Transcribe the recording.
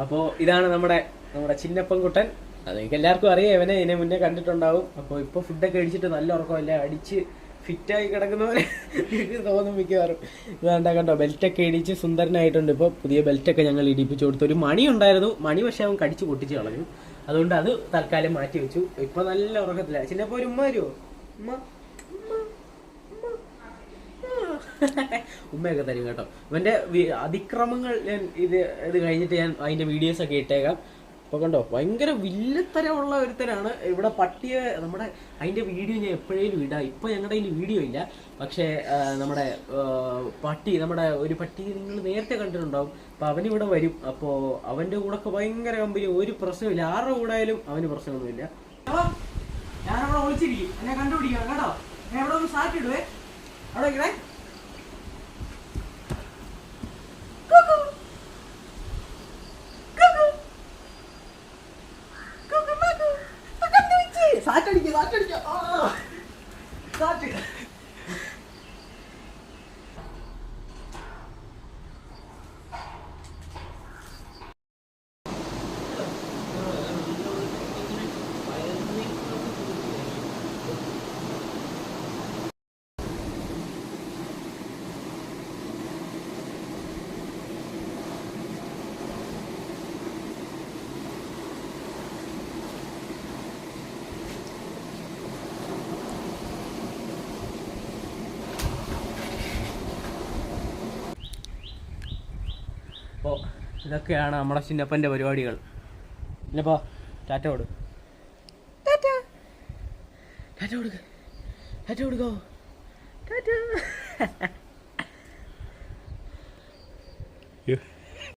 അപ്പോൾ ഇതാണ് നമ്മുടെ ചിന്നപ്പൻകുട്ടൻ. അത് എനിക്ക് എല്ലാവർക്കും അറിയാം, ഇവനെ ഇതിനെ മുന്നേ കണ്ടിട്ടുണ്ടാവും. അപ്പോൾ ഇപ്പോൾ ഫുഡൊക്കെ അടിച്ചിട്ട് നല്ല ഉറക്കമല്ല, അടിച്ച് ഫിറ്റായി കിടക്കുന്ന പോലെ തോന്നും മിക്കവാറും. ഇതാണ്ടാ കണ്ടോ, ബെൽറ്റൊക്കെ ഇടിച്ച് സുന്ദരനായിട്ടുണ്ട്. ഇപ്പോൾ പുതിയ ബെൽറ്റൊക്കെ ഞങ്ങൾ ഇടിപ്പിച്ച് കൊടുത്തു. ഒരു മണി ഉണ്ടായിരുന്നു, മണി പക്ഷേ അവൻ കടിച്ച് പൊട്ടിച്ച് കളഞ്ഞു. അതുകൊണ്ട് അത് തൽക്കാലം മാറ്റി വെച്ചു. ഇപ്പം നല്ല ഉറക്കത്തില്ല. ചിന്നപ്പോൾ ഒരു ഉമ്മ വരുമോ? ഉമ്മയൊക്കെ തരും കേട്ടോ. ഇവൻ്റെ അതിക്രമങ്ങൾ ഞാൻ ഇത് കഴിഞ്ഞിട്ട് ഞാൻ അതിൻ്റെ വീഡിയോസൊക്കെ ഇട്ടേക്കാം. അപ്പോൾ കണ്ടോ, ഭയങ്കര വില്ലത്തരമുള്ള ഒരുത്തരാണ്. ഇവിടെ പട്ടിയെ അതിൻ്റെ വീഡിയോ ഞാൻ എപ്പോഴേലും ഇടാം. ഇപ്പോൾ ഞങ്ങളുടെ കയ്യിൽ വീഡിയോ ഇല്ല. പക്ഷേ നമ്മുടെ ഒരു പട്ടി നിങ്ങൾ നേരത്തെ കണ്ടിട്ടുണ്ടാവും. അപ്പോൾ അവനിവിടെ വരും. അപ്പോൾ അവൻ്റെ കൂടെ ഒക്കെ ഭയങ്കര കമ്പനി, ഒരു പ്രശ്നമില്ല. ആരുടെ കൂടെ ആയാലും അവന് പ്രശ്നമൊന്നുമില്ല. ഞാനവിടെ ഒളിച്ചിരിക്കും, എന്നെ കണ്ടുപിടിക്കണം കേട്ടോ. ഞാൻ എവിടെ ഒന്ന് സാറ്റിടുവേ, അവിടെ ഇങ്ങനെ അപ്പോൾ ഇതൊക്കെയാണ് നമ്മുടെ ചിന്നപ്പൻ്റെ പരിപാടികൾ. ചിന്നപ്പോ ടാറ്റ കൊടു, ടാറ്റ കൊടുക്കോ, ടാറ്റ.